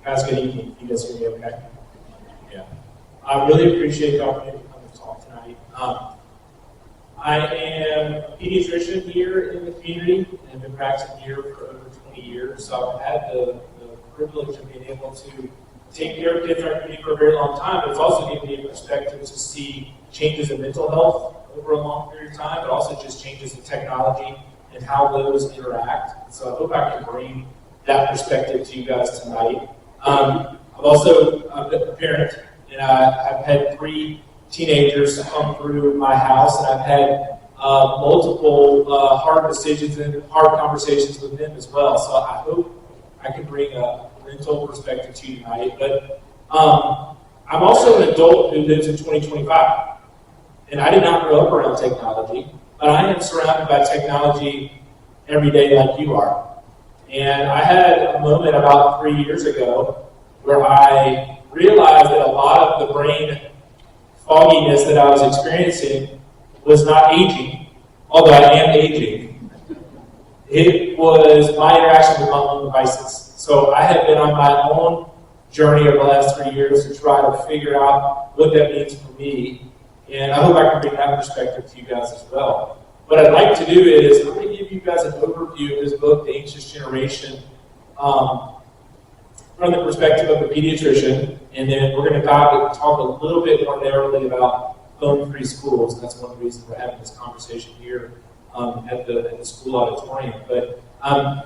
Guys, good evening. You guys hear me okay? Yeah. I really appreciate the opportunity to come and talk tonight. I am a pediatrician here in the community and have been practicing here for over 20 years. So I've had the privilege of being able to take care of kids in our community for a very long time, but it's also given me a perspective to see changes in mental health over a long period of time, but also just changes in technology and how those interact. So I hope I can bring that perspective to you guys tonight. I'm also a parent, and I've had 3 teenagers come through my house, and I've had multiple hard decisions and hard conversations with them as well. So I hope I can bring a parental perspective to you tonight. But I'm also an adult who lives in 2025, and I did not grow up around technology, but I am surrounded by technology every day like you are. And I had a moment about 3 years ago where I realized that a lot of the brain fogginess that I was experiencing was not aging, although I am aging. It was my interaction with my own devices. So I have been on my own journey over the last 3 years to try to figure out what that means for me. And I hope I can bring that perspective to you guys as well. What I'd like to do is I'm going to give you guys an overview of this book, The Anxious Generation, from the perspective of a pediatrician, and then we're going to talk a little bit more narrowly about phone-free schools. That's one of the reasons we're having this conversation here at the school auditorium. But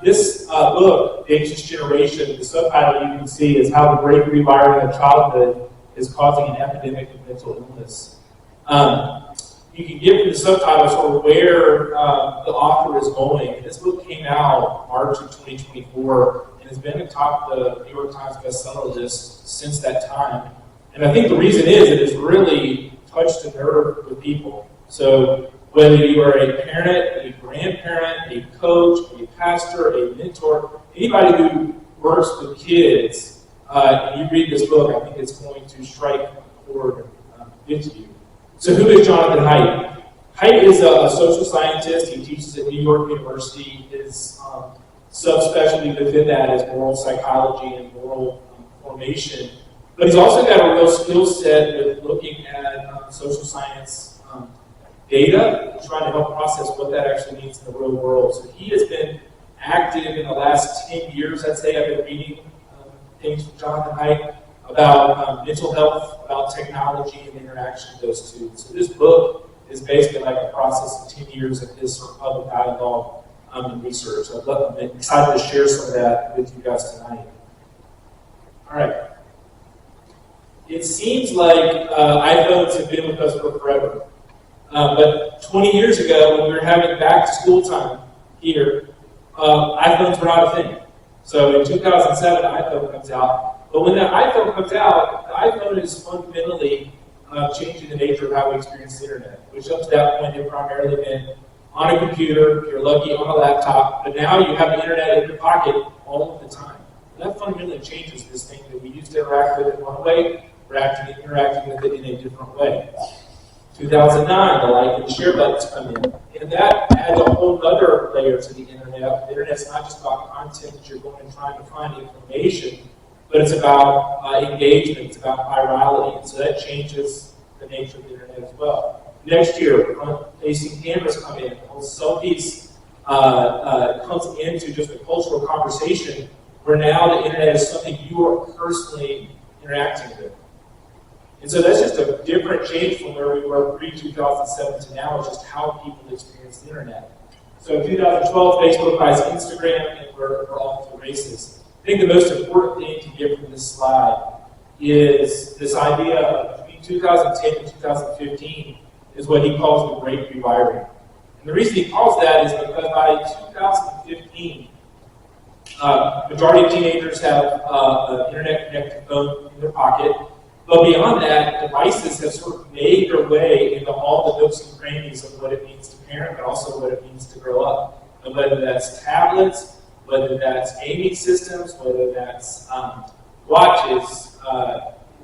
this book, The Anxious Generation, the subtitle you can see is How the Great Rewiring of Childhood is Causing an Epidemic of Mental Illness. You can get from the subtitle sort of where the author is going. This book came out March of 2024 and has been atop the New York Times bestseller list since that time. And I think the reason is it has really touched a nerve with people. So whether you are a parent, a grandparent, a coach, a pastor, a mentor, anybody who works with kids, and you read this book, I think it's going to strike a chord with you. So who is Jonathan Haidt? Haidt is a social scientist. He teaches at New York University. His subspecialty within that is moral psychology and moral formation. But he's also got a real skill set with looking at social science data and trying to help process what that actually means in the real world. So he has been active in the last 10 years, I'd say. I've been reading things from Jonathan Haidt about mental health, about technology, and the interaction of those two. So this book is basically like a process of 10 years of his sort of public dialogue and research. So I'm excited to share some of that with you guys tonight. All right. It seems like iPhones have been with us for forever. But 20 years ago, when we were having back-to-school time here, iPhones were not a thing. So in 2007, the iPhone comes out. But when the iPhone comes out, the iPhone is fundamentally changing the nature of how we experience the internet, which up to that point had primarily been on a computer, if you're lucky, on a laptop, but now you have the internet in your pocket all of the time. And that fundamentally changes this thing that we used to interact with in one way, we're interacting with it in a different way. 2009, the like and share buttons come in, and that adds a whole other layer to the internet. The internet's not just about content that you're going and trying to find information, but it's about engagement, it's about virality, and so that changes the nature of the internet as well. Next year, front-facing cameras come in, the whole selfies comes into just a cultural conversation where now the internet is something you are personally interacting with. And so that's just a different change from where we were pre-2007 to now, just how people experience the internet. So in 2012, Facebook buys Instagram, and we're off to the races. I think the most important thing to get from this slide is this idea of between 2010 and 2015 is what he calls the Great Rewiring. And the reason he calls that is because by 2015, majority of teenagers have an internet-connected phone in their pocket. But beyond that, devices have sort of made their way into all the nooks and crannies of what it means to parent, but also what it means to grow up. And whether that's tablets, whether that's gaming systems, whether that's watches,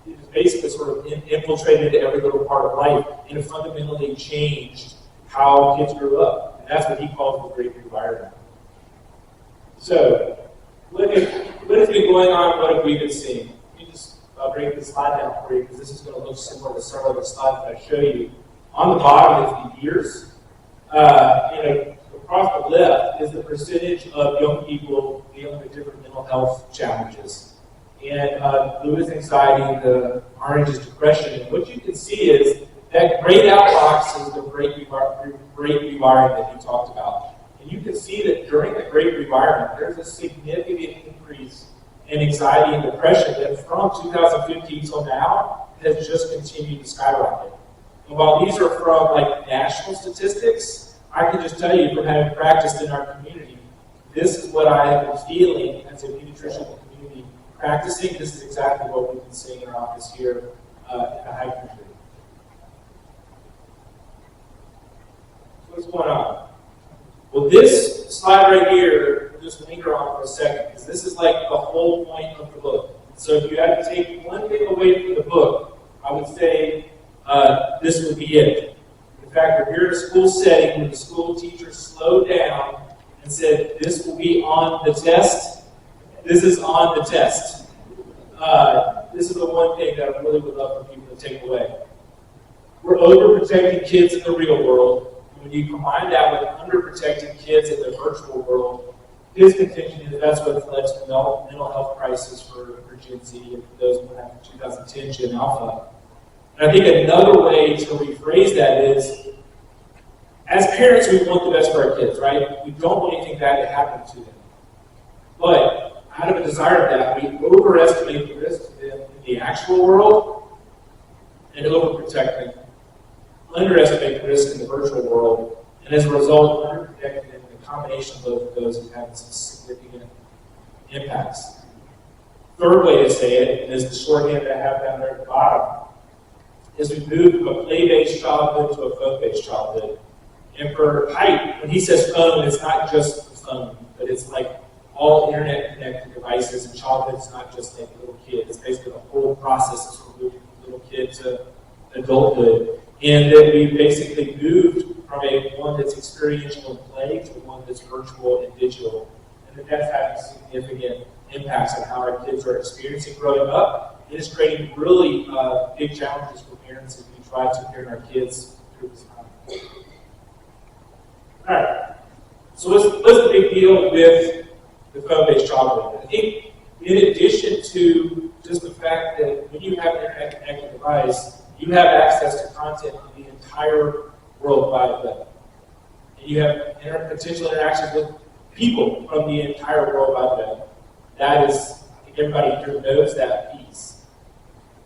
it's basically sort of infiltrated every little part of life and it fundamentally changed how kids grew up. And that's what he calls the Great Rewiring. So, what has been going on? What have we been seeing? Let me just break this slide down for you because this is going to look similar to some of the slides that I show you. On the bottom is the years. Across the left is the percentage of young people dealing with different mental health challenges. And blue is anxiety, the orange is depression. And what you can see is that grayed out box is the great rewiring that you talked about. And you can see that during the great rewiring, there's a significant increase in anxiety and depression that from 2015 till now has just continued to skyrocket. And while these are from national statistics, I can just tell you from having practiced in our community, this is what I have been feeling as a pediatrician in the community practicing. This is exactly what we've been seeing in our office here in the high country. What's going on? Well, this slide right here, we'll just linger on for a second, because this is like the whole point of the book. So if you had to take one thing away from the book, I would say this would be it. In fact, we're here in a school setting where the school teacher slowed down and said, this will be on the test. This is on the test. This is the one thing that I really would love for people to take away. We're overprotecting kids in the real world. When you combine that with underprotecting kids in the virtual world, his contention is that's what led to the mental health crisis for Gen Z and for those born after 2010, Gen Alpha. And I think another way to rephrase that is, as parents, we want the best for our kids, right? We don't want anything bad to happen to them. But out of a desire of that, we overestimate the risk to them in the actual world and overprotect them. Underestimate the risk in the virtual world, and as a result, underprotecting them. The combination of both of those has had some significant impacts. Third way to say it is the shorthand that I have down there at the bottom, is we moved from a play-based childhood to a phone-based childhood. And for height, when he says phone, it's not just the phone, but it's like all internet-connected devices, and childhood is not just like little kids. It's basically the whole process from moving from little kid to adulthood. And then we basically moved from one that's experiential and play to one that's virtual and digital. And that's having significant impacts on how our kids are experiencing growing up. It is creating really big challenges for parents as we try to parent our kids through this time. All right. So what's the big deal with the phone-based childhood? I think in addition to just the fact that when you have an internet-connected device, you have access to content on the entire World Wide Web. And you have potential interactions with people from the entire World Wide Web. That is, I think everybody here knows that piece.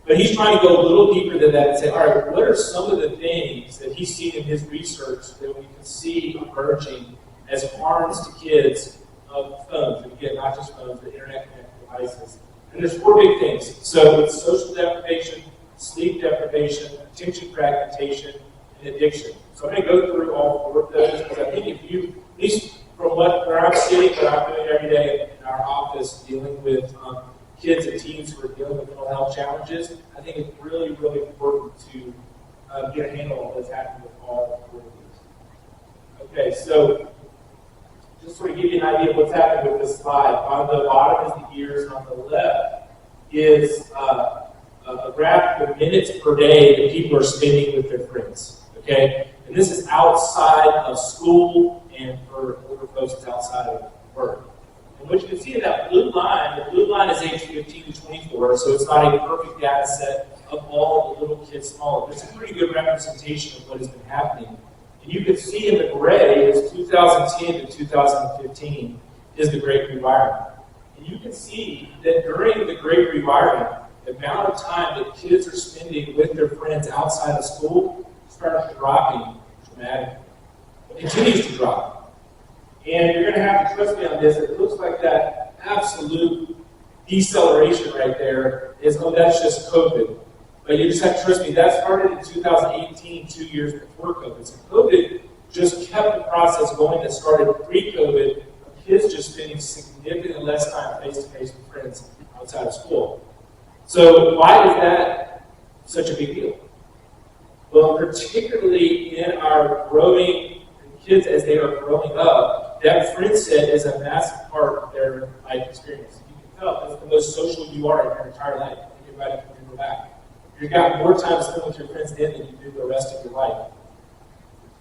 But he's trying to go a little deeper than that and say, all right, what are some of the things that he's seen in his research that we can see emerging as harms to kids of phones? And again, not just phones, but internet-connected devices. And there's 4 big things. So it's social deprivation, sleep deprivation, attention fragmentation, and addiction. So I'm going to go through all 4 of those because I think if you, at least from where I'm sitting, what I'm doing every day in our office, dealing with kids and teens who are dealing with mental health challenges, I think it's really, really important to get a handle on what's happening with all 4 of these. Okay, so just sort of give you an idea of what's happening with this slide. On the bottom is the years, and on the left is a graph of minutes per day that people are spending with their friends. Okay, and this is outside of school, and for older folks, it's outside of work. And what you can see in that blue line, the blue line is age 15 to 24, so it's not a perfect data set of all the little kids smaller. But it's a pretty good representation of what has been happening. And you can see in the gray is 2010 to 2015 is the Great Rewiring. And you can see that during the Great Rewiring, the amount of time that kids are spending with their friends outside of school starts dropping dramatically. It continues to drop. And you're going to have to trust me on this. It looks like that absolute deceleration right there is, oh, that's just COVID. But you just have to trust me. That started in 2018, 2 years before COVID. So COVID just kept the process going that started pre-COVID of kids just spending significantly less time face-to-face with friends outside of school. So why is that such a big deal? Well, particularly in our growing kids as they are growing up, that friend set is a massive part of their life experience. You can tell that's the most social you are in your entire life. Think about it when you go back. You've got more time spent with your friends then than you do the rest of your life.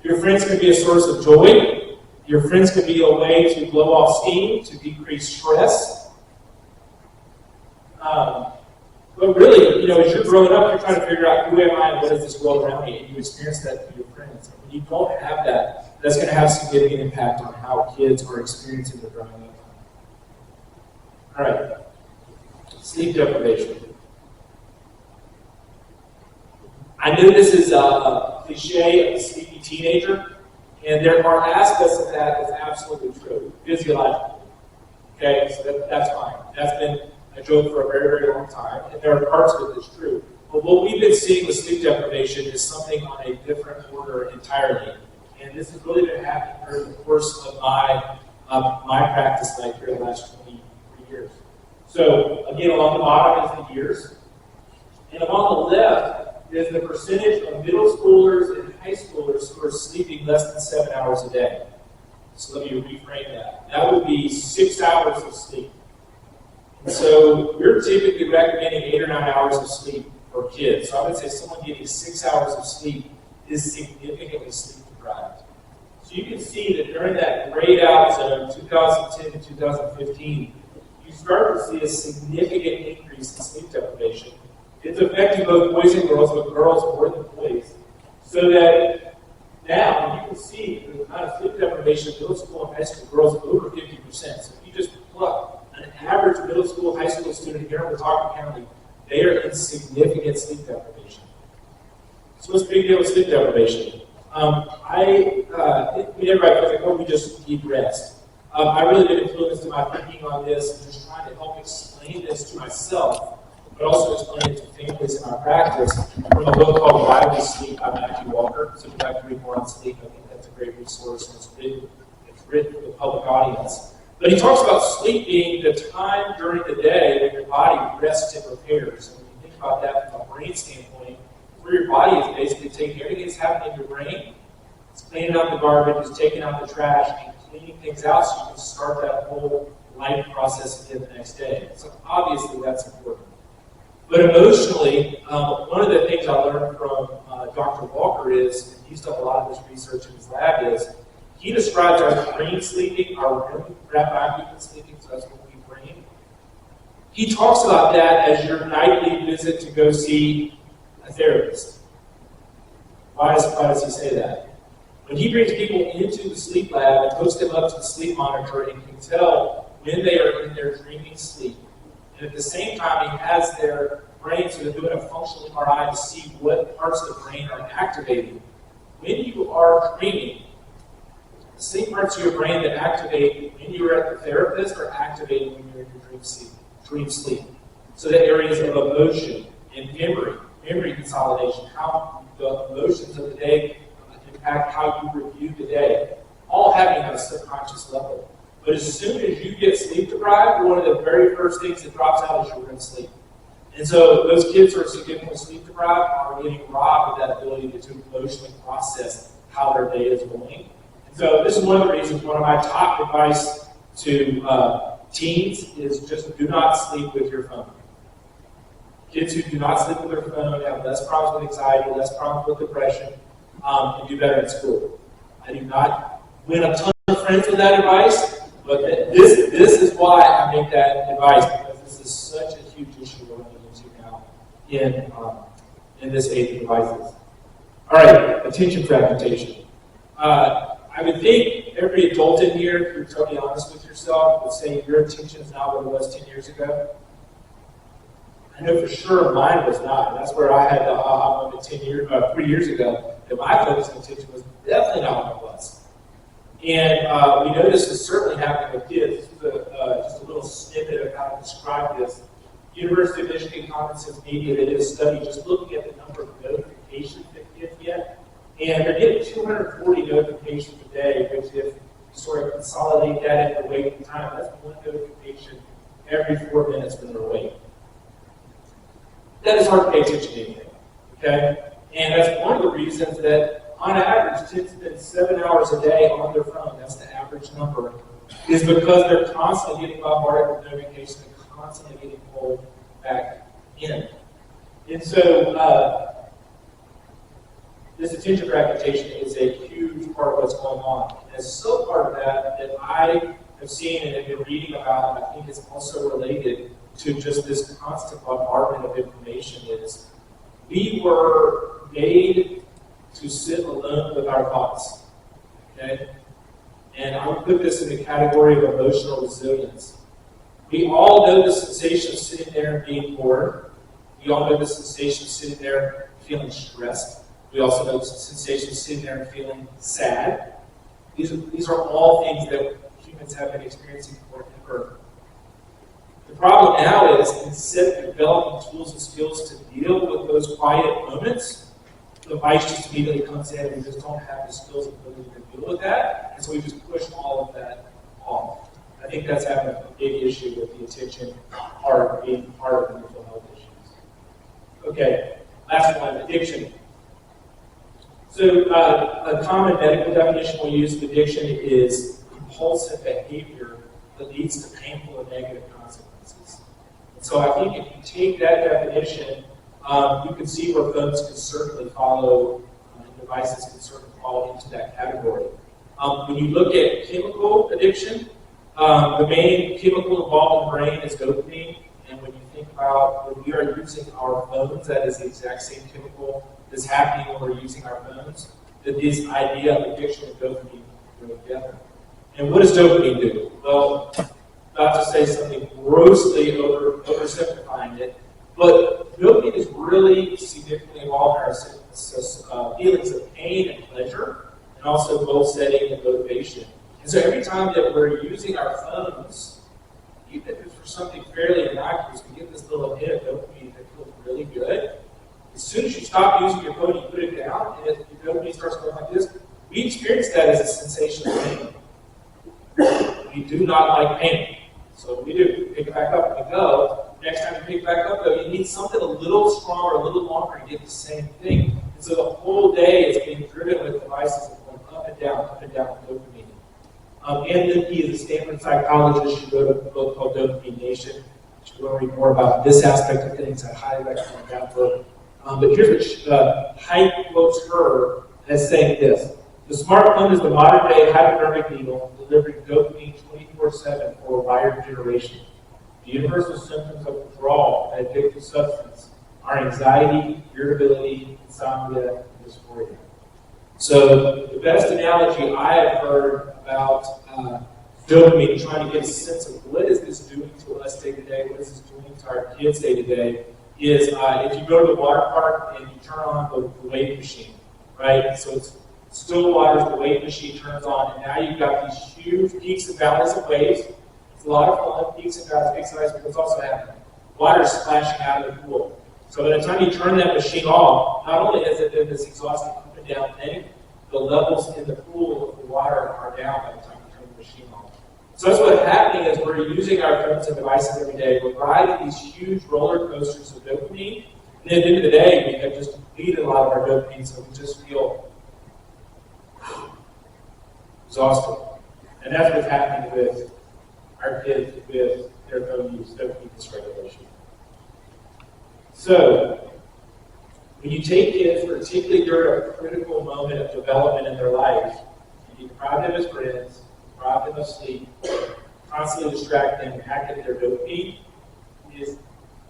Your friends can be a source of joy. Your friends can be a way to blow off steam, to decrease stress. But really, as you're growing up, you're trying to figure out who am I and what is this world around me, and you experience that through your friends. And when you don't have that, that's going to have significant impact on how kids are experiencing their growing up. All right, sleep deprivation. I know this is a cliche of a sleepy teenager, and there are aspects of that that's absolutely true, physiologically. Okay, so that's fine. That's been a joke for a very, very long time, and there are parts of it that's true. But what we've been seeing with sleep deprivation is something on a different order entirely. And this has really been happening during the course of my practice life here the last 23 years. So, again, along the bottom is the years, and along the left is the percentage of middle schoolers and high schoolers who are sleeping less than 7 hours a day. So let me reframe that. That would be 6 hours of sleep. So we're typically recommending 8 or 9 hours of sleep for kids. So I would say someone getting 6 hours of sleep is significantly sleep deprived. So you can see that during that grade out zone, 2010 to 2015, you start to see a significant increase in sleep deprivation. It's affecting both boys and girls, but girls more than boys. So that now you can see the amount of sleep deprivation in middle school and high school girls over 50%. So if you just pluck an average middle school, high school student here in Watauga County, they are in significant sleep deprivation. So what's the big deal with sleep deprivation? Everybody feels like, oh, we just need rest. I've really been influenced in my thinking on this and just trying to help explain this to myself, but also explain it to families in our practice from a book called Why We Sleep by Matthew Walker. So if you'd like to read more on sleep, I think that's a great resource, and it's written for the public audience. But he talks about sleep being the time during the day when your body rests and repairs. And when you think about that from a brain standpoint, where your body is basically taking everything that's happening in your brain, it's cleaning out the garbage, it's taking out the trash, and cleaning things out so you can start that whole life process again the next day. So obviously that's important. But emotionally, one of the things I learned from Dr. Walker is, and he's done a lot of this research in his lab, is he describes our REM sleeping, our rapid eye movement sleeping, so that's what we brain. He talks about that as your nightly visit to go see a therapist. Why does he say that? When he brings people into the sleep lab and hooks them up to the sleep monitor and can tell when they are in their dreaming sleep, and at the same time he has their brain, so they're doing a functional MRI to see what parts of the brain are activating. When you are dreaming, the same parts of your brain that activate when you're at the therapist are activating when you're in your dream sleep. So the areas of emotion and memory consolidation, how the emotions of the day impact how you review the day, all happening on a subconscious level. But as soon as you get sleep deprived, one of the very first things that drops out is your REM sleep. And so those kids who are significantly sleep deprived are getting robbed of that ability to emotionally process how their day is going. So this is one of the reasons, one of my top advice to teens is just do not sleep with your phone. Kids who do not sleep with their phone have less problems with anxiety, less problems with depression, and do better in school. I do not win a ton of friends with that advice, but this is why I make that advice, because this is such a huge issue we're running into now in this age of devices. All right, attention fragmentation. I would think every adult in here, if you're totally honest with yourself, would say your attention is not what it was 10 years ago. I know for sure mine was not. That's where I had the aha moment 3 years ago, that my focus and attention was definitely not what it was. And we know this is certainly happening with kids. This is just a little snippet of how to describe this. University of Michigan Common Sense Media, they did a study just looking at the number of notifications that kids get. And they're getting 240 notifications a day, which if you sort of consolidate that into waiting time, that's one notification every 4 minutes when they're awake. That is hard to pay attention to anything, okay? And that's one of the reasons that on average tend to spend 7 hours a day on their phone, that's the average number, is because they're constantly getting bombarded with notifications and constantly getting pulled back in. And so this attention fragmentation is a huge part of what's going on. And it's so part of that I have seen and have been reading about, and I think it's also related to just this constant bombardment of information, is we were made to sit alone with our thoughts. Okay? And I would put this in the category of emotional resilience. We all know the sensation of sitting there and being bored. We all know the sensation of sitting there feeling stressed. We also know the sensation of sitting there and feeling sad. These are all things that humans have been experiencing forever. The problem now is, instead of developing tools and skills to deal with those quiet moments, the device just immediately comes in and we just don't have the skills and ability to deal with that, and so we just push all of that off. I think that's having a big issue with the attention part being part of the mental health issues. Okay, last one, addiction. So a common medical definition we use of addiction is compulsive behavior that leads to painful and negative consequences. And so I think if you take that definition, you can see where phones can certainly follow, and devices can certainly fall into that category. When you look at chemical addiction, the main chemical involved in the brain is dopamine. And when you think about when we are using our phones, that is the exact same chemical that's happening when we're using our phones. That this idea of addiction and dopamine go together. And what does dopamine do? Well, not to say something grossly oversimplifying it, but dopamine is really significantly involved in our feelings of pain and pleasure, and also goal setting and motivation. And so every time that we're using our phones, even if it's for something fairly innocuous, we get this little hit of dopamine that feels really good. As soon as you stop using your phone, you put it down, and your dopamine starts going like this. We experience that as a sensation of pain. We do not like pain. So what we do, pick it back up and we go. Next time you pick it back up, though, you need something a little stronger, a little longer to get the same thing. And so the whole day is being driven with devices that going up and down with dopamine. Ann Lipke is a Stanford psychologist. She wrote a book called Dopamine Nation. If you want to read more about this aspect of things, I highly recommend that book. But here's what Haidt quotes her as saying this: "The smartphone is the modern-day hypodermic needle delivering dopamine 24/7 for a wired generation. The universal symptoms of withdrawal, an addictive substance, are anxiety, irritability, insomnia, and dysphoria." So the best analogy I have heard about dopamine, trying to get a sense of what is this doing to us day to day, what is this doing to our kids day to day, is if you go to the water park and you turn on the wave machine, right? So it's still waters, the wave machine turns on, and now you've got these huge peaks and valleys of waves. It's a lot of fun, peaks and valleys, peaks and valleys, but what's also happening? Water is splashing out of the pool. So by the time you turn that machine off, not only has it been this exhausting up and down thing, the levels in the pool of the water are down by the time you turn the machine off. So that's what's happening is we're using our phones and devices every day. We're riding these huge roller coasters of dopamine, and at the end of the day, we have just depleted a lot of our dopamine, so we just feel exhausted. And that's what's happening with our kids with their phone use, dopamine dysregulation. So, when you take kids, particularly during a critical moment of development in their life, and you deprive them of friends, deprive them of sleep, constantly distract them, and activate their dopamine, is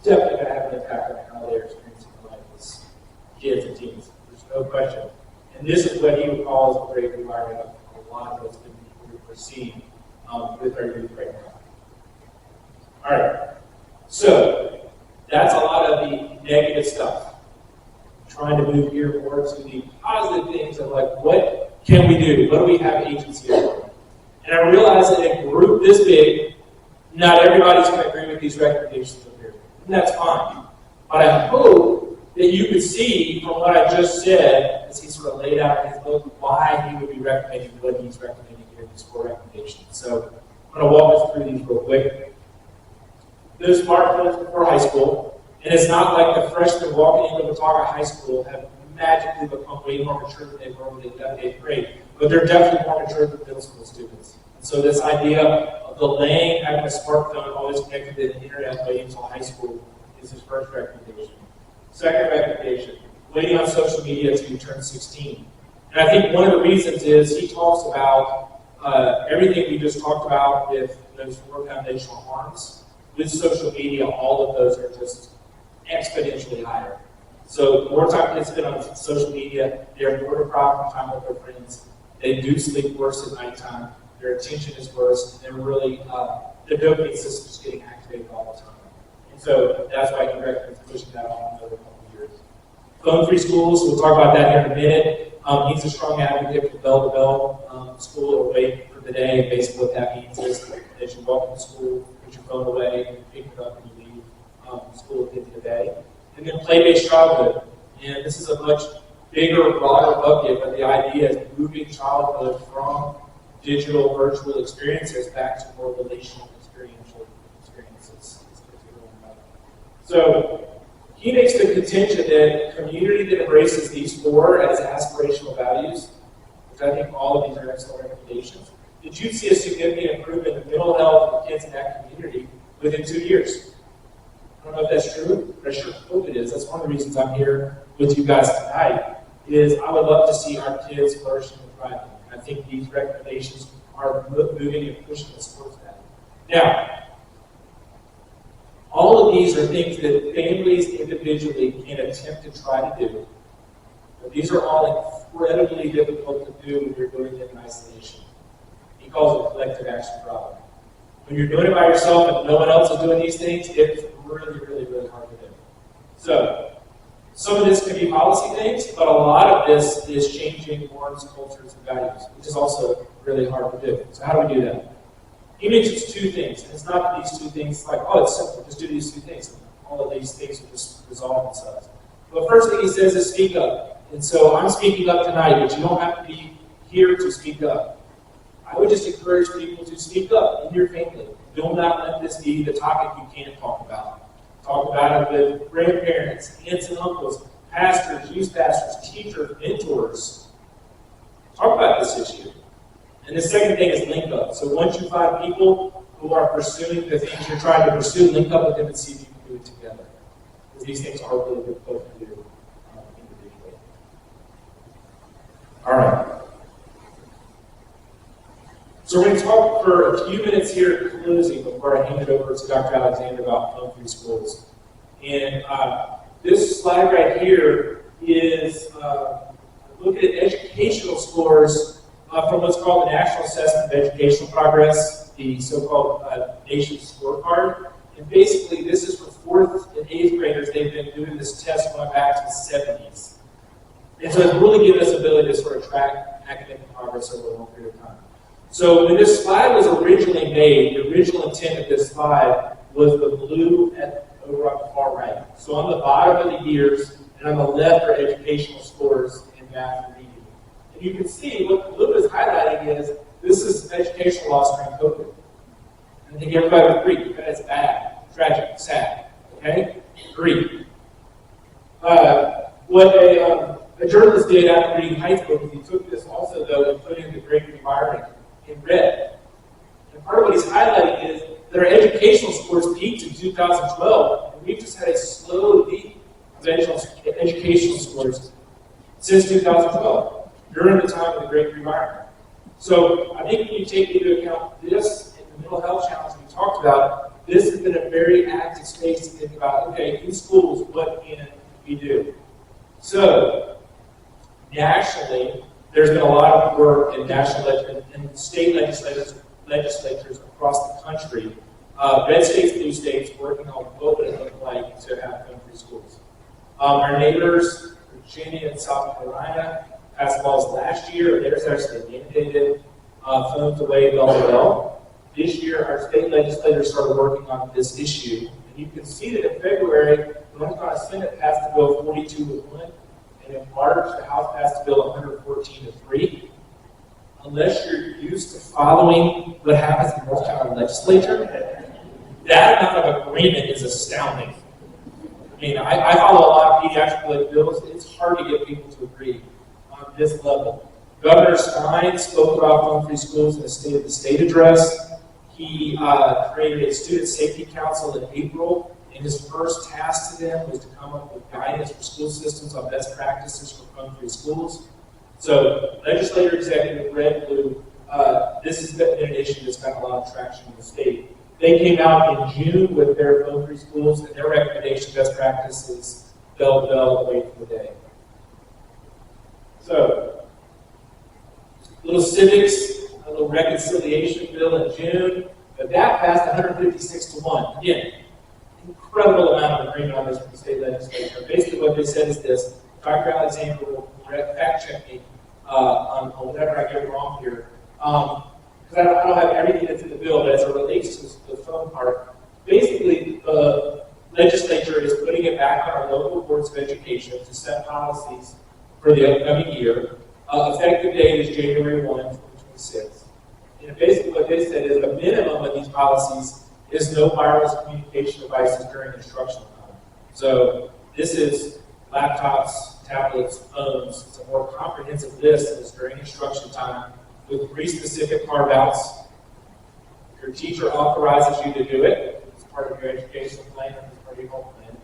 definitely going to have an impact on how they're experiencing life as kids and teens. There's no question. And this is what he would call the great rewiring of a lot of what's been we're seeing with our youth right now. All right. So, that's a lot of the negative stuff. Trying to move here more to the positive things of like, what can we do? What do we have agency over? And I realize that in a group this big, not everybody's going to agree with these recommendations up here. And that's fine. But I hope that you could see from what I just said, as he sort of laid out in his book, why he would be recommending what he's recommending here in these 4 recommendations. So I'm going to walk us through these real quick. There's smartphones before high school. And it's not like the freshmen walking into Watauga High School have magically become way more mature than they were when they left 8th grade, but they're definitely more mature than middle school students. And so this idea of delaying having a smartphone always connected to the internet waiting until high school is his first recommendation. Second recommendation, waiting on social media until you turn 16. And I think one of the reasons is he talks about everything we just talked about with those 4 foundational harms. With social media, all of those are just exponentially higher. So the more time kids spend on social media, they're more deprived from time with their friends. They do sleep worse at nighttime. Their attention is worse. And they're really, the dopamine system is getting activated all the time. And so that's why he recommends pushing that on another couple of years. Phone-free schools, we'll talk about that here in a minute. He's a strong advocate for bell-to-bell school or wait for the day. Basically what that means is that you walk into school, put your phone away, and pick it up, and you leave school at the end of the day. And then play-based childhood. And this is a much bigger, broader bucket, but the idea is moving childhood from digital, virtual experiences back to more relational, experiential experiences. So he makes the contention that a community that embraces these 4 as aspirational values, which I think all of these are excellent recommendations, that you'd see a significant improvement in mental health of kids in that community within 2 years. I don't know if that's true, but I sure hope it is. That's one of the reasons I'm here with you guys tonight, is I would love to see our kids flourishing and thriving. I think these recommendations are moving and pushing us towards that. Now, all of these are things that families individually can attempt to try to do, but these are all incredibly difficult to do when you're doing them in isolation. He calls it a collective action problem. When you're doing it by yourself and no one else is doing these things, it's really, really, really hard to do. So, some of this can be policy things, but a lot of this is changing norms, cultures, and values, which is also really hard to do. So how do we do that? He mentions 2 things, and it's not that these 2 things, like, oh, it's simple, just do these 2 things, and all of these things will just resolve themselves. But first thing he says is speak up. And so I'm speaking up tonight, but you don't have to be here to speak up. I would just encourage people to speak up in your family. Do not let this be the topic you can't talk about. Talk about it with grandparents, aunts and uncles, pastors, youth pastors, teachers, mentors. Talk about this issue. And the second thing is link up. So once you find people who are pursuing the things you're trying to pursue, link up with them and see if you can do it together. Because these things are really difficult to do individually. All right. So we're going to talk for a few minutes here at closing before I hand it over to Dr. Alexander about phone-free schools. And this slide right here is looking at educational scores from what's called the National Assessment of Educational Progress, the so-called Nation's Scorecard. And basically, this is for 4th and 8th graders. They've been doing this test going back to the 70s. And so it's really given us the ability to sort of track academic progress over a long period of time. So when this slide was originally made, the original intent of this slide was the blue over on the far right. So on the bottom of the years, and on the left are educational scores in math and reading. And you can see what the blue is highlighting is this is educational loss during COVID. And I think everybody would agree that is bad, tragic, sad. Okay? Agree. What a journalist did after reading Heights book is he took this also, though, and put in the great rewiring in red. And part of what he's highlighting is that our educational scores peaked in 2012, and we've just had a slow peak of educational scores since 2012, during the time of the Great Rewiring. So I think when you take into account this and the mental health challenge we talked about, this has been a very active space to think about, okay, in schools, what can we do? So, nationally, there's been a lot of work in national and state legislatures across the country, red states, blue states, working on what would it look like to have phone-free schools. Our neighbors, Virginia and South Carolina, passed laws last year. Theirs actually mandated phones away bell-to-bell. This year, our state legislators started working on this issue. And you can see that in February, the North Carolina Senate passed a bill 42-1. And in March, the House passed a bill 114-3. Unless you're used to following what happens in the North Carolina legislature, that amount of agreement is astounding. I mean, I follow a lot of pediatric bills. It's hard to get people to agree on this level. Governor Stein spoke about home-free schools in the State of the State address. He created a student safety council in April, and his first task to them was to come up with guidance for school systems on best practices for home-free schools. So, legislator, executive, red, blue, this has been an issue that's got a lot of traction in the state. They came out in June with their home-free schools, and their recommendation best practice is bell, wait for the day. So, little civics, a little reconciliation bill in June, but that passed 156-1. Again, incredible amount of agreement on this from the state legislature. Basically what they said is this, Dr. Alexander will fact check me on whatever I get wrong here. Because I don't have everything that's in the bill, but as it relates to the phone part, basically the legislature is putting it back on our local boards of education to set policies for the upcoming year. Effective date is January 1, 2026. And basically what they said is the minimum of these policies is no wireless communication devices during instructional time. So this is laptops, tablets, phones. It's a more comprehensive list that is during instruction time with 3 specific carve-outs. Your teacher authorizes you to do it. It's part of your education plan and it's part of your home plan.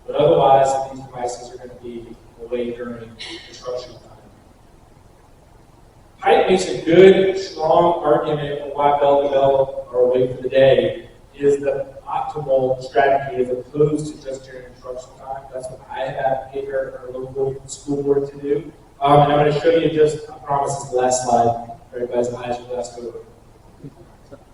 But otherwise, these devices are going to be away during instruction time. Height makes a good, strong argument for why bell-to-bell or away for the day is the optimal strategy as opposed to just during instructional time. That's what I have advocated our local school board to do. And I'm going to show you just, I promise it's the last slide. Everybody's eyes are glassed over.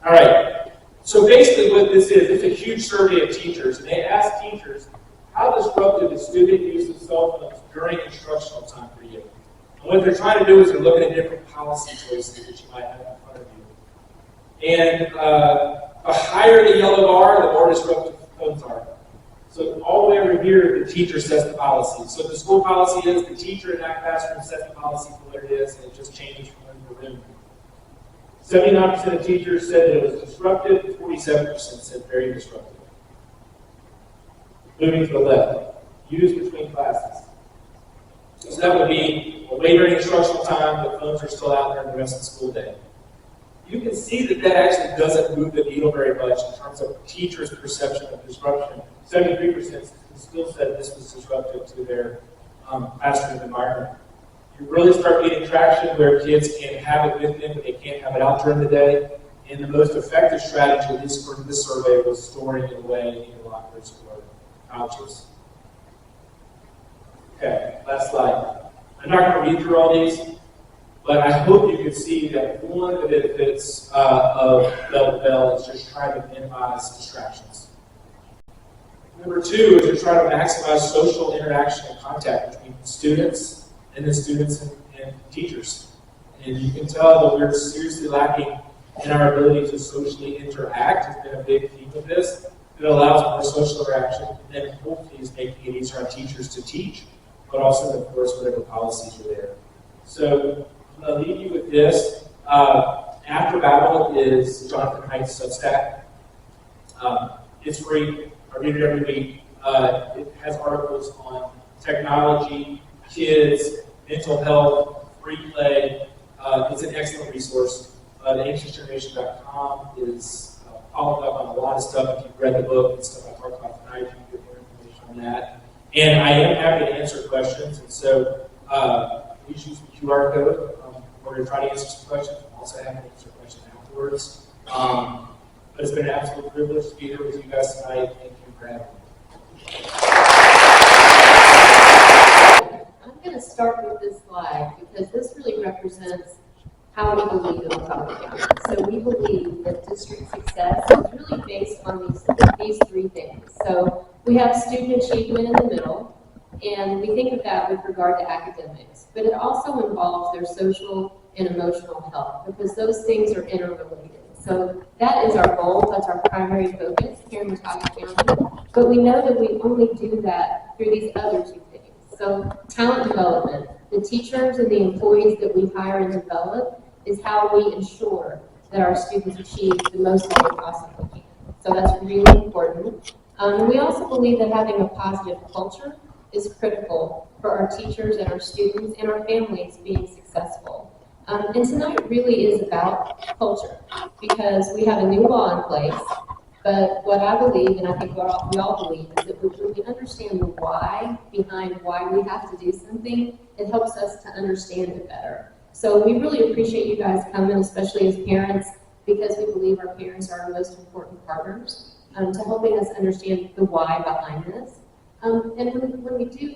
All right. So basically what this is, it's a huge survey of teachers, and they ask teachers, how disruptive is student use of cell phones during instructional time for you? And what they're trying to do is they're looking at different policy choices that you might have in front of you. And the higher the yellow bar, the more disruptive phones are. So all the way over here, the teacher sets the policy. So the school policy is the teacher in that classroom sets the policy for what it is, and it just changes from room to room. 79% of teachers said that it was disruptive, 47% said very disruptive. Moving to the left, use between classes. So that would be away during instructional time, the phones are still out there the rest of the school day. You can see that that actually doesn't move the needle very much in terms of teachers' perception of disruption. 73% still said this was disruptive to their classroom environment. You really start getting traction where kids can have it with them, but they can't have it out during the day. And the most effective strategy, at least for this survey, was storing it away in your lockers or pouches. Okay, last slide. I'm not going to read through all these, but I hope you can see that one of the benefits of bell-to-bell is just trying to minimize distractions. Number 2 is to try to maximize social interaction and contact between students and then students and teachers. And you can tell that we're seriously lacking in our ability to socially interact. Has been a big theme of this. It allows more social interaction, and then hopefully is making it easier on teachers to teach, but also, of course, whatever policies are there. So I'm going to leave you with this. After Battle is Jonathan Haidt's Substack. It's free. I read it every week. It has articles on technology, kids, mental health, free play. It's an excellent resource. TheAnxiousGeneration.com is followed up on a lot of stuff. If you've read the book and stuff I talked about tonight, you can get more information on that. And I am happy to answer questions. And so please use the QR code. We're going to try to answer some questions. I'm also happy to answer questions afterwards. But it's been an absolute privilege to be here with you guys tonight. Thank you for having me. I'm going to start with this slide because this really represents how we believe in Watauga County. So we believe that district success is really based on these 3 things. So we have student achievement in the middle, and we think of that with regard to academics. But it also involves their social and emotional health because those things are interrelated. So that is our goal. That's our primary focus here in Watauga County. But we know that we only do that through these other 2 things. So talent development, the teachers and the employees that we hire and develop is how we ensure that our students achieve the most that they possibly can. So that's really important. We also believe that having a positive culture is critical for our teachers and our students and our families being successful. And tonight really is about culture, because we have a new law in place, but what I believe, and I think what we all believe, is that when we understand the why behind why we have to do something, it helps us to understand it better. So we really appreciate you guys coming, especially as parents, because we believe our parents are our most important partners to helping us understand the why behind this. And when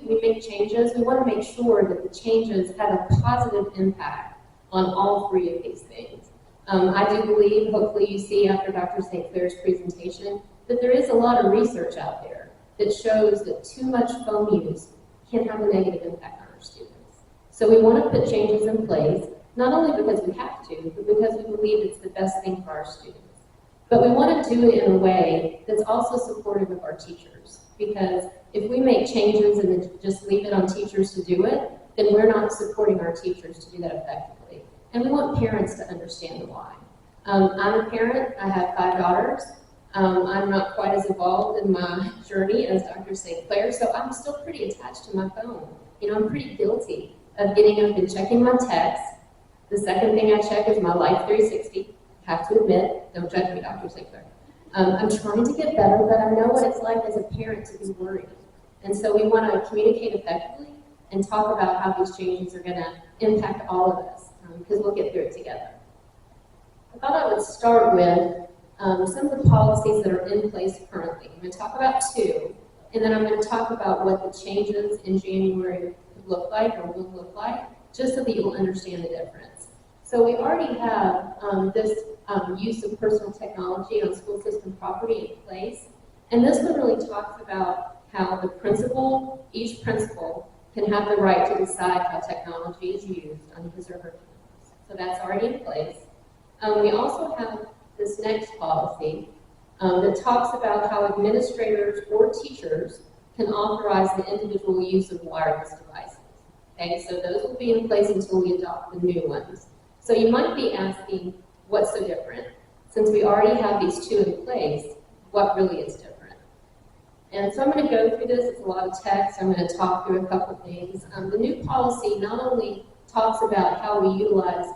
we make changes, we want to make sure that the changes have a positive impact on all three of these things. I do believe, hopefully you see after Dr. St. Clair's presentation, that there is a lot of research out there that shows that too much phone use can have a negative impact on our students. So we want to put changes in place, not only because we have to, but because we believe it's the best thing for our students. But we want to do it in a way that's also supportive of our teachers, because if we make changes and then just leave it on teachers to do it, then we're not supporting our teachers to do that effectively. And we want parents to understand the why. I'm a parent, I have 5 daughters. I'm not quite as involved in my journey as Dr. St. Clair, so I'm still pretty attached to my phone. You know, I'm pretty guilty of getting up and checking my texts. The second thing I check is my Life 360. I have to admit, don't judge me, Dr. St. Clair. I'm trying to get better, but I know what it's like as a parent to be worried. And so we want to communicate effectively and talk about how these changes are going to impact all of us, because we'll get through it together. I thought I would start with some of the policies that are in place currently. I'm going to talk about 2, and then I'm going to talk about what the changes in January could look like or will look like, just so that you'll understand the difference. So we already have this use of personal technology on school system property in place, and this one really talks about how the principal, each principal, can have the right to decide how technology is used on his or her campus. So that's already in place. We also have this next policy that talks about how administrators or teachers can authorize the individual use of wireless devices. Okay, so those will be in place until we adopt the new ones. So you might be asking, what's so different? Since we already have these 2 in place, what really is different? And so I'm going to go through this. It's a lot of text. I'm going to talk through a couple things. The new policy not only talks about how we utilize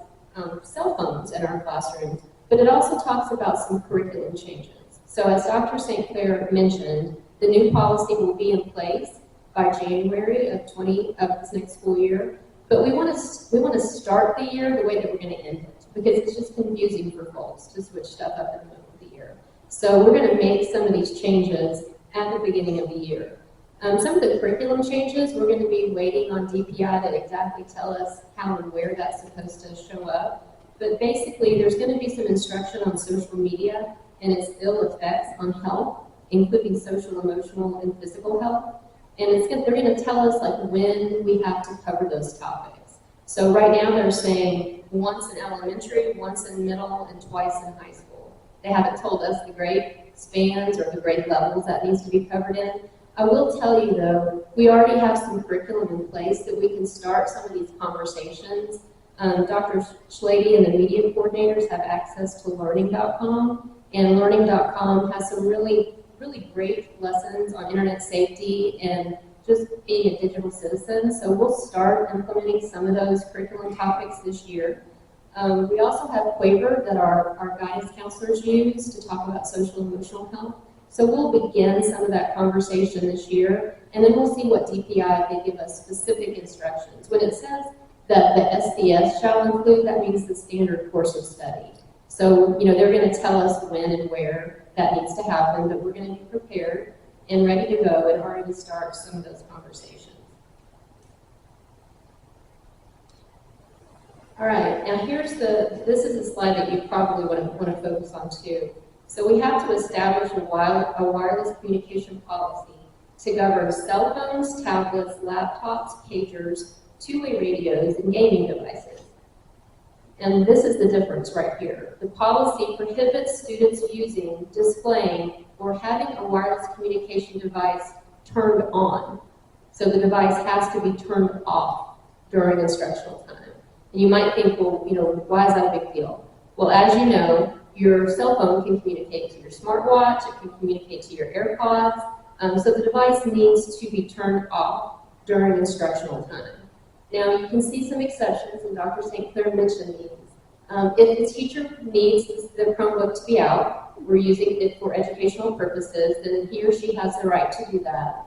cell phones in our classrooms, but it also talks about some curriculum changes. So as Dr. St. Clair mentioned, the new policy will be in place by January of this next school year. But we want to start the year the way that we're going to end it, because it's just confusing for folks to switch stuff up in the middle of the year. So we're going to make some of these changes at the beginning of the year. Some of the curriculum changes, we're going to be waiting on DPI to exactly tell us how and where that's supposed to show up. But basically, there's going to be some instruction on social media and its ill effects on health, including social, emotional, and physical health. And they're going to tell us like when we have to cover those topics. So right now they're saying once in elementary, once in middle, and twice in high school. They haven't told us the grade spans or the grade levels that needs to be covered in. I will tell you though, we already have some curriculum in place that we can start some of these conversations. Dr. Schlady and the media coordinators have access to learning.com, and learning.com has some really great lessons on internet safety and just being a digital citizen. So we'll start implementing some of those curriculum topics this year. We also have Quaver that our guidance counselors use to talk about social and emotional health. So we'll begin some of that conversation this year, and then we'll see what DPI, they give us specific instructions. When it says that the SDS shall include, that means the standard course of study. So, they're going to tell us when and where that needs to happen, but we're going to be prepared and ready to go and already start some of those conversations. All right, now this is a slide that you probably want to focus on too. So we have to establish a wireless communication policy to govern cell phones, tablets, laptops, pagers, two-way radios, and gaming devices. And this is the difference right here. The policy prohibits students using, displaying, or having a wireless communication device turned on. So the device has to be turned off during instructional time. And you might think, well, why is that a big deal? Well, as you know, Your cell phone can communicate to your smartwatch, it can communicate to your AirPods, so the device needs to be turned off during instructional time. Now, you can see some exceptions, and Dr. St. Clair mentioned these. If the teacher needs the Chromebook to be out, we're using it for educational purposes, then he or she has the right to do that.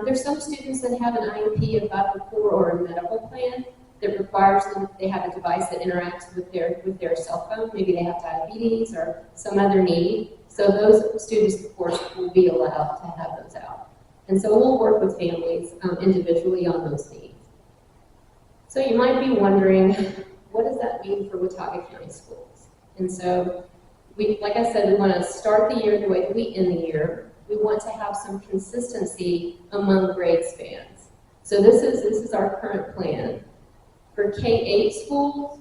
There's some students that have an IEP, a 504, or a medical plan that requires them, they have a device that interacts with their cell phone. Maybe they have diabetes or some other need. So those students, of course, will be allowed to have those out. And so we'll work with families individually on those needs. So you might be wondering, what does that mean for Watauga County Schools? And so, like I said, we want to start the year the way that we end the year. We want to have some consistency among grade spans. So this is our current plan. For K-8 schools,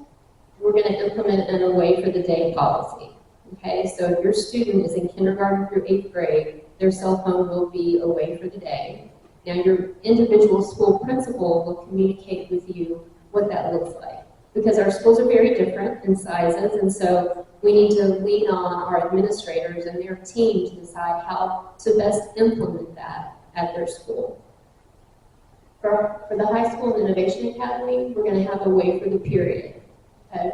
we're going to implement an away for the day policy. Okay, so if your student is in kindergarten through 8th grade, their cell phone will be away for the day. Now your individual school principal will communicate with you what that looks like. Because our schools are very different in sizes, and so we need to lean on our administrators and their team to decide how to best implement that at their school. For the High School and Innovation Academy, we're going to have a way for the period. Okay?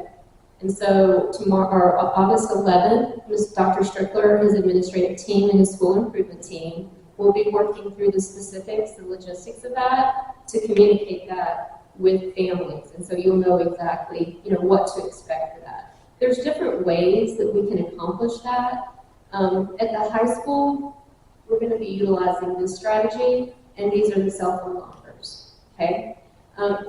And so tomorrow, or August 11th, Dr. Strickler, his administrative team, and his school improvement team will be working through the specifics, the logistics of that, to communicate that with families. And so you'll know exactly, what to expect for that. There's different ways that we can accomplish that. At the high school, we're going to be utilizing this strategy, and these are the cell phone lockers. Okay?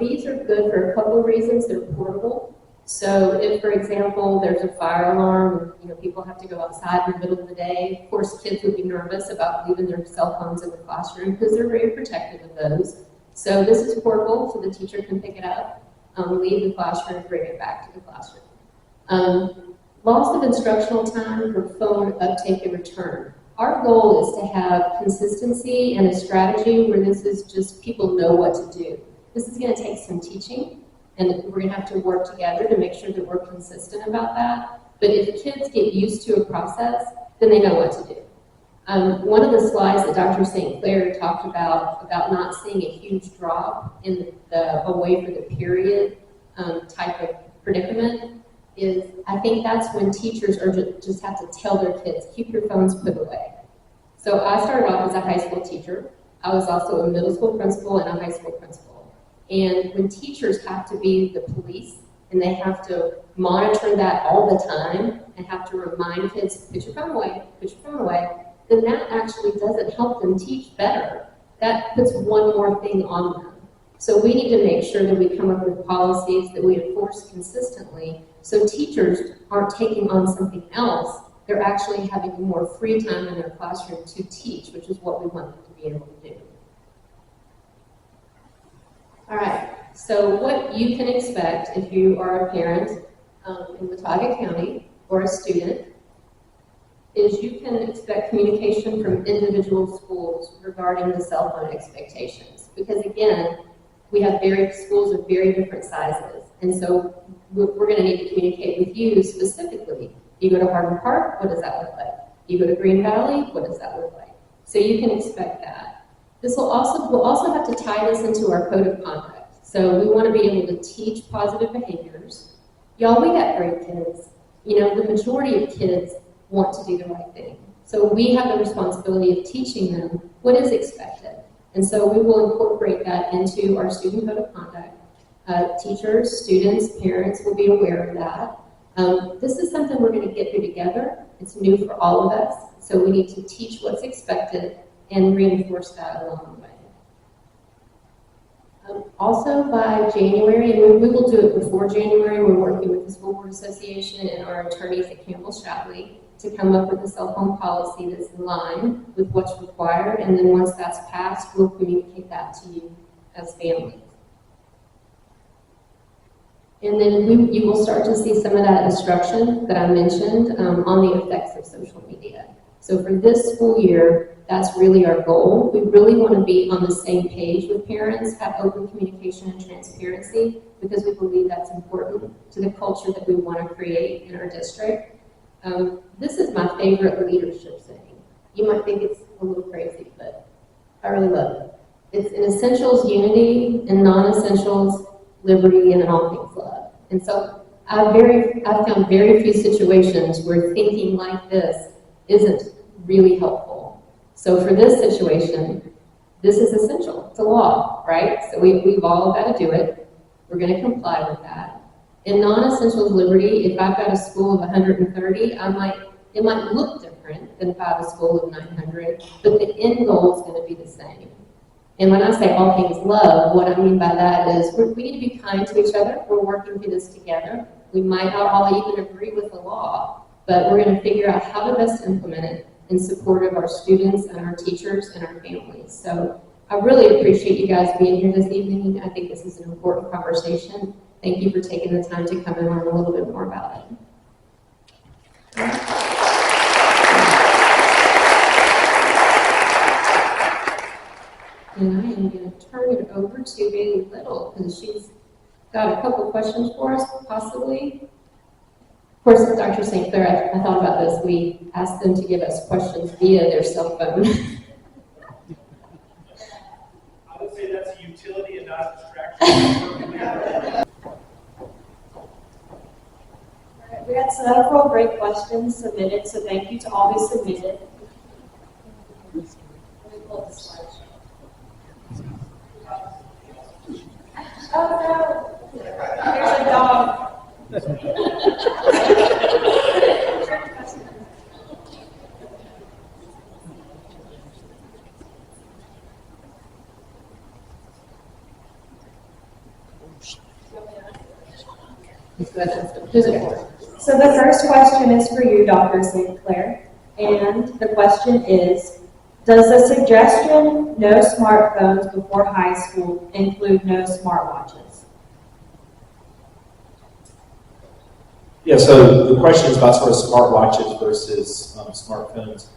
These are good for a couple of reasons. They're portable. So if, for example, there's a fire alarm, people have to go outside in the middle of the day, of course kids would be nervous about leaving their cell phones in the classroom because they're very protective of those. So this is portable, so the teacher can pick it up, leave the classroom, bring it back to the classroom. Loss of instructional time for phone uptake and return. Our goal is to have consistency and a strategy where this is just people know what to do. This is going to take some teaching, and we're going to have to work together to make sure that we're consistent about that. But if kids get used to a process, then they know what to do. One of the slides that Dr. St. Clair talked about not seeing a huge drop in the away for the period type of predicament is, I think that's when teachers are just have to tell their kids, keep your phones put away. So I started off as a high school teacher. I was also a middle school principal and a high school principal. And when teachers have to be the police and they have to monitor that all the time and have to remind kids, put your phone away, then that actually doesn't help them teach better. That puts one more thing on them. So we need to make sure that we come up with policies that we enforce consistently so teachers aren't taking on something else. They're actually having more free time in their classroom to teach, which is what we want them to be able to do. All right, so what you can expect if you are a parent in Watauga County or a student is you can expect communication from individual schools regarding the cell phone expectations. Because again, we have schools of very different sizes. And so we're going to need to communicate with you specifically. You go to Hardin Park, what does that look like? You go to Green Valley, what does that look like? So you can expect that. We'll also have to tie this into our code of conduct. So we want to be able to teach positive behaviors. Y'all, we got great kids. The majority of kids want to do the right thing. So we have the responsibility of teaching them what is expected. And so we will incorporate that into our student code of conduct. Teachers, students, parents will be aware of that. This is something we're going to get through together. It's new for all of us. So we need to teach what's expected and reinforce that along the way. Also by January, and we will do it before January, we're working with the School Board Association and our attorneys at Campbell-Shapley to come up with a cell phone policy that's in line with what's required, and then once that's passed, we'll communicate that to you as families. And then you will start to see some of that instruction that I mentioned on the effects of social media. So for this school year, that's really our goal. We really want to be on the same page with parents, have open communication and transparency, because we believe that's important to the culture that we want to create in our district. This is my favorite leadership saying. You might think it's a little crazy, but I really love it. It's in essentials unity, in non-essentials liberty, and in all things love. And so I've found very few situations where thinking like this isn't really helpful. So for this situation, this is essential. It's a law, right? So we've all got to do it. We're going to comply with that. In non-essentials liberty, if I've got a school of 130, it might look different than if I have a school of 900, but the end goal is going to be the same. And when I say all things love, what I mean by that is we need to be kind to each other. We're working through this together. We might not all even agree with the law, but we're going to figure out how to best implement it in support of our students and our teachers and our families. So I really appreciate you guys being here this evening. I think this is an important conversation. Thank you for taking the time to come and learn a little bit more about it. And I am going to turn it over to Bailey Little because she's got a couple questions for us, possibly. Of course, Dr. St. Clair, I thought about this. We asked them to give us questions via their cell phone. I would say that's a utility and not a distraction. We had several great questions submitted, so thank you to all who submitted. Let me pull up the slideshow. Oh no! There's a dog. Who's it for? So the first question is for you, Dr. St. Clair, and the question is, does the suggestion no smartphones before high school include no smartwatches? Yeah, so the question is about sort of smartwatches versus smartphones.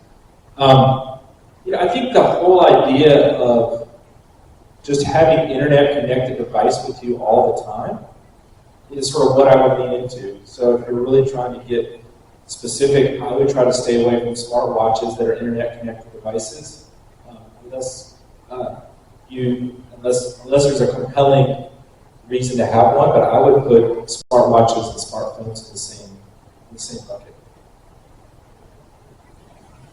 I think the whole idea of just having internet-connected device with you all the time is sort of what I would lean into. So if you're really trying to get specific, I would try to stay away from smartwatches that are internet-connected devices, unless there's a compelling reason to have one. But I would put smartwatches and smartphones in the same bucket.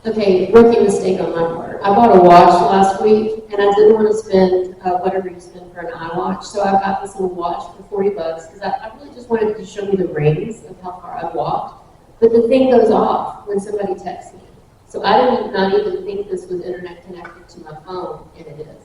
Okay, rookie mistake on my part. I bought a watch last week, and I didn't want to spend whatever you spend for an iWatch, so I got this little watch for $40 because I really just wanted to show me the rings of how far I've walked. But the thing goes off when somebody texts me. So I did not even think this was internet connected to my phone, and it is.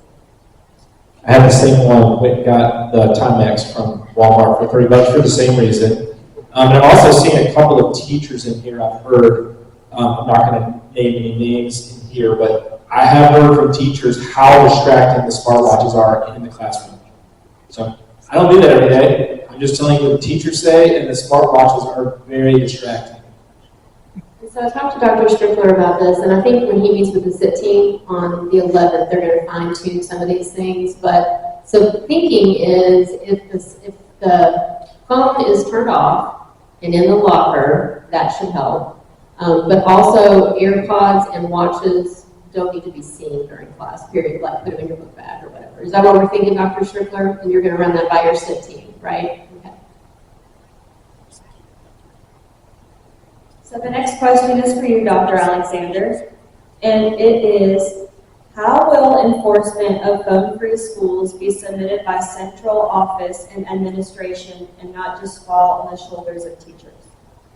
I had the same one, but got the Timex from Walmart for $30 for the same reason. And I've also seen a couple of teachers in here I've heard, I'm not going to name any names in here, but I have heard from teachers how distracting the smartwatches are in the classroom. So I don't do that every day. I'm just telling you what the teachers say, and the smartwatches are very distracting. So I talked to Dr. Strickler about this, and I think when he meets with the SIT team on the 11th, they're going to fine-tune some of these things. But so the thinking is, if the phone is turned off and in the locker, that should help. But also, AirPods and watches don't need to be seen during class, period, like put them in your book bag or whatever. Is that what we're thinking, Dr. Strickler? And you're going to run that by your SIT team, right? Okay. So the next question is for you, Dr. Alexander, and it is, how will enforcement of phone-free schools be submitted by central office and administration and not just fall on the shoulders of teachers?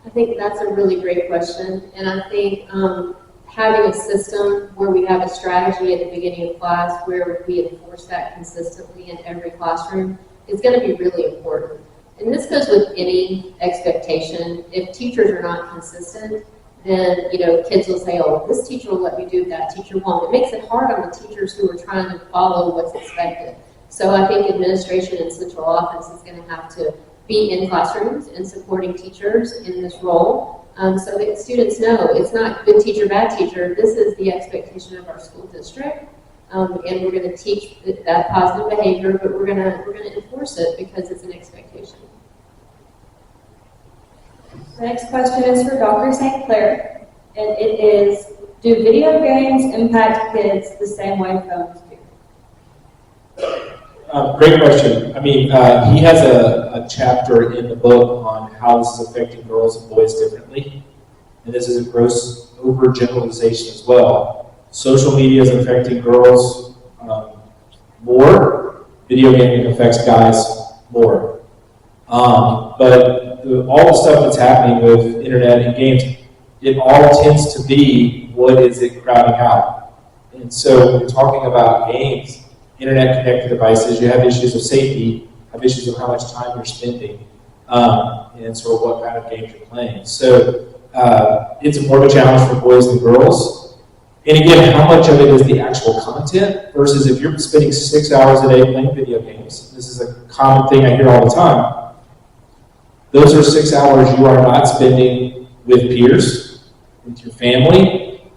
I think that's a really great question, and I think having a system where we have a strategy at the beginning of class where we enforce that consistently in every classroom is going to be really important. And this goes with any expectation. If teachers are not consistent, then kids will say, "Oh, this teacher will let me do that teacher won't." It makes it hard on the teachers who are trying to follow what's expected. So I think administration and central office is going to have to be in classrooms and supporting teachers in this role, so that students know it's not good teacher, bad teacher. This is the expectation of our school district, and we're going to teach that positive behavior, but we're going to enforce it because it's an expectation. The next question is for Dr. St. Clair, and it is, do video games impact kids the same way phones do? Great question. I mean, he has a chapter in the book on how this is affecting girls and boys differently. And this is a gross overgeneralization as well. Social media is affecting girls more. Video gaming affects guys more. But all the stuff that's happening with internet and games, it all tends to be what is it crowding out. And so when we're talking about games, internet-connected devices, you have issues of safety, have issues of how much time you're spending, and sort of what kind of games you're playing. So it's more of a challenge for boys than girls. And again, how much of it is the actual content versus if you're spending 6 hours a day playing video games, this is a common thing I hear all the time, those are 6 hours you are not spending with peers, with your family,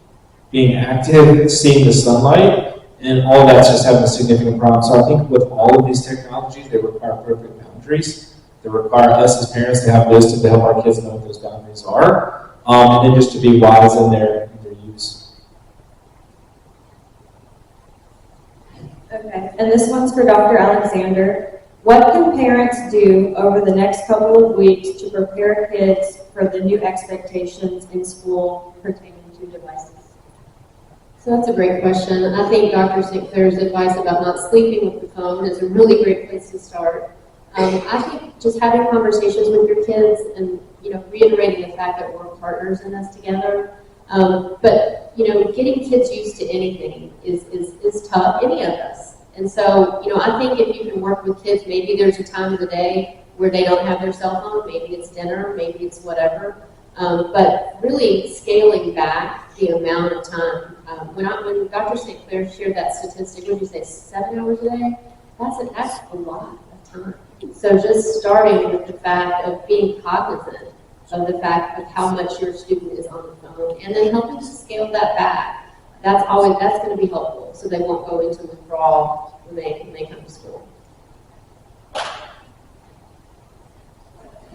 being active, seeing the sunlight, and all that's just having a significant problem. So I think with all of these technologies, they require appropriate boundaries. They require us as parents to have wisdom to help our kids know what those boundaries are, and then just to be wise in their use. Okay, and this one's for Dr. Alexander. What can parents do over the next couple of weeks to prepare kids for the new expectations in school pertaining to devices? So that's a great question. I think Dr. St. Clair's advice about not sleeping with the phone is a really great place to start. I think just having conversations with your kids and reiterating the fact that we're partners in this together. But getting kids used to anything is tough, any of us. And so I think if you can work with kids, maybe there's a time of the day where they don't have their cell phone. Maybe it's dinner, maybe it's whatever. But really scaling back the amount of time. When Dr. St. Clair shared that statistic, what did you say, 7 hours a day? That's a lot of time. So just starting with the fact of being cognizant of the fact of how much your student is on the phone, and then helping to scale that back. That's going to be helpful, so they won't go into withdrawal when they come to school.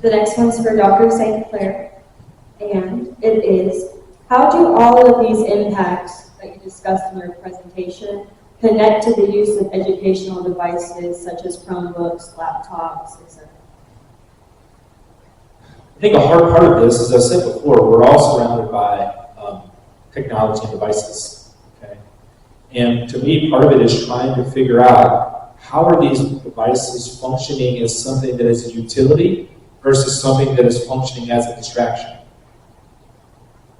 The next one's for Dr. St. Clair, and it is, how do all of these impacts that you discussed in your presentation connect to the use of educational devices such as Chromebooks, laptops, etc.? I think a hard part of this, as I said before, we're all surrounded by technology and devices. Okay? And to me, part of it is trying to figure out how are these devices functioning as something that is a utility versus something that is functioning as a distraction.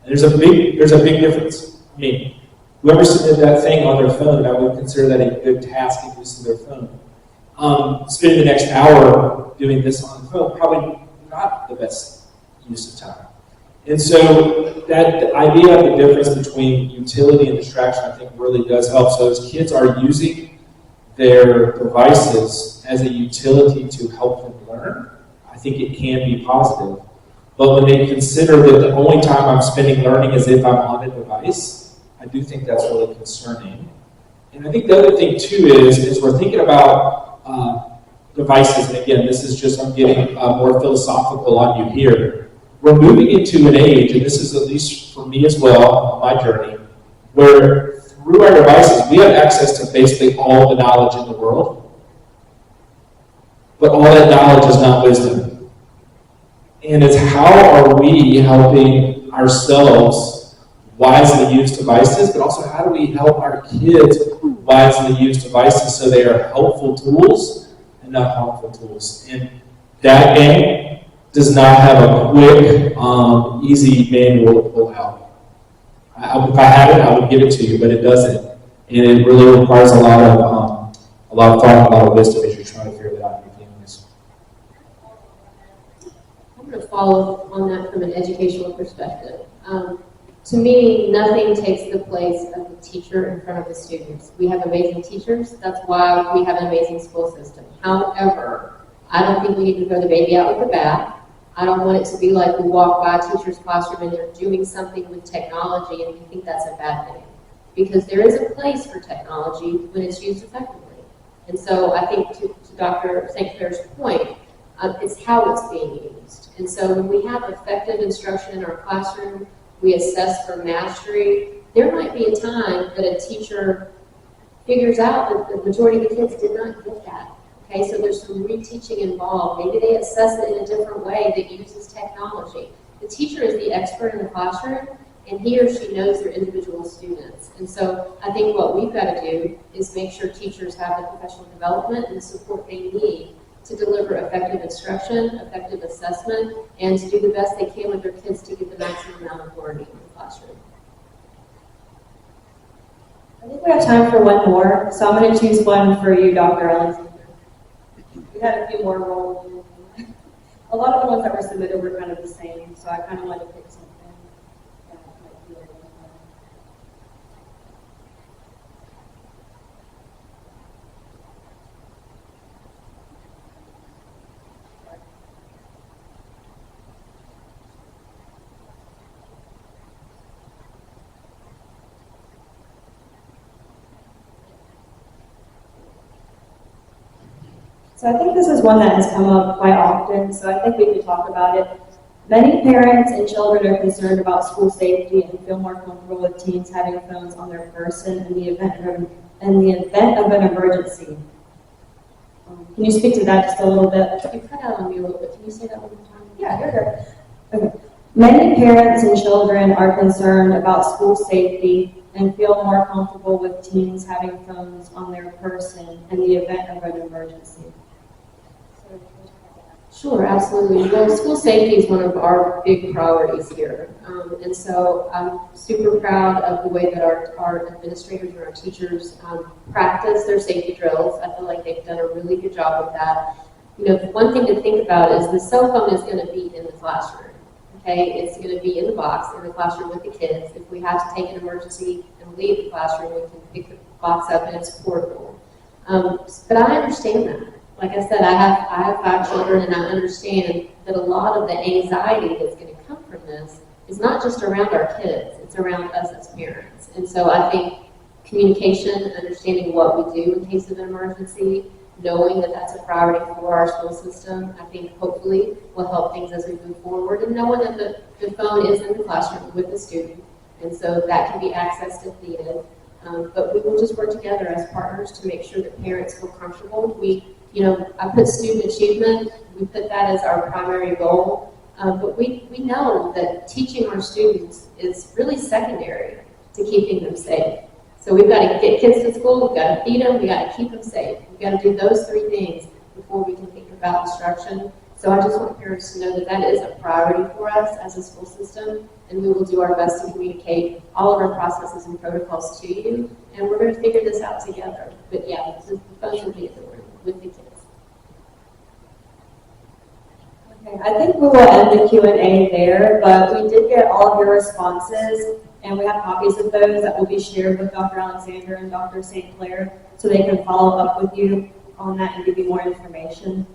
And there's a big difference. I mean, whoever submitted that thing on their phone, I would consider that a good task in using their phone. Spending the next hour doing this on the phone, probably not the best use of time. And so that idea of the difference between utility and distraction, I think, really does help. So as kids are using their devices as a utility to help them learn, I think it can be positive. But when they consider that the only time I'm spending learning is if I'm on a device, I do think that's really concerning. And I think the other thing, too, is we're thinking about devices. And again, this is just, I'm getting more philosophical on you here. We're moving into an age, and this is at least for me as well on my journey, where through our devices, we have access to basically all the knowledge in the world. But all that knowledge is not wisdom. And it's how are we helping ourselves wisely use devices, but also how do we help our kids wisely use devices so they are helpful tools and not harmful tools. And that game does not have a quick, easy manual to pull out. If I had it, I would give it to you, but it doesn't. And it really requires a lot of thought and a lot of wisdom as you're trying to figure that out in your families. I'm going to follow on that from an educational perspective. To me, nothing takes the place of the teacher in front of the students. We have amazing teachers. That's why we have an amazing school system. However, I don't think we need to throw the baby out with the bath. I don't want it to be like we walk by a teacher's classroom and they're doing something with technology and we think that's a bad thing. Because there is a place for technology when it's used effectively. And so I think to Dr. St. Clair's point, it's how it's being used. And so when we have effective instruction in our classroom, we assess for mastery. There might be a time that a teacher figures out that the majority of the kids did not get that. Okay, so there's some reteaching involved. Maybe they assess it in a different way that uses technology. The teacher is the expert in the classroom, and he or she knows their individual students. And so I think what we've got to do is make sure teachers have the professional development and the support they need to deliver effective instruction, effective assessment, and to do the best they can with their kids to get the maximum amount of learning in the classroom. I think we have time for one more, so I'm going to choose one for you, Dr. Alexander. We had a few more rolled in. A lot of the ones that were submitted were kind of the same, so I kind of wanted to pick something that might be a little more. So I think this is one that has come up quite often, so I think we could talk about it. Many parents and children are concerned about school safety and feel more comfortable with teens having phones on their person in the event of an emergency. Can you speak to that just a little bit? You cut out on me a little bit. Can you say that one more time? Yeah, you're good. Okay. Many parents and children are concerned about school safety and feel more comfortable with teens having phones on their person in the event of an emergency. Sure, absolutely. Well, school safety is one of our big priorities here. And so I'm super proud of the way that our administrators and our teachers practice their safety drills. I feel like they've done a really good job with that. You know, one thing to think about is the cell phone is going to be in the classroom. Okay, it's going to be in the box in the classroom with the kids. If we have to take an emergency and leave the classroom, we can pick the box up and it's portable. But I understand that. Like I said, I have 5 children, and I understand that a lot of the anxiety that's going to come from this is not just around our kids, it's around us as parents. And so I think communication, understanding what we do in case of an emergency, knowing that that's a priority for our school system, I think hopefully will help things as we move forward, and knowing that the phone is in the classroom with the student, and so that can be accessed if needed. But we will just work together as partners to make sure that parents feel comfortable. I put student achievement, we put that as our primary goal, but we know that teaching our students is really secondary to keeping them safe. So we've got to get kids to school, we've got to feed them, we've got to keep them safe. We've got to do those 3 things before we can think about instruction. So I just want parents to know that that is a priority for us as a school system, and we will do our best to communicate all of our processes and protocols to you, and we're going to figure this out together. But yeah, the phones will be in the room with the kids. Okay, I think we will end the Q&A there, but we did get all of your responses, and we have copies of those that will be shared with Dr. Alexander and Dr. St. Clair, so they can follow up with you on that and give you more information.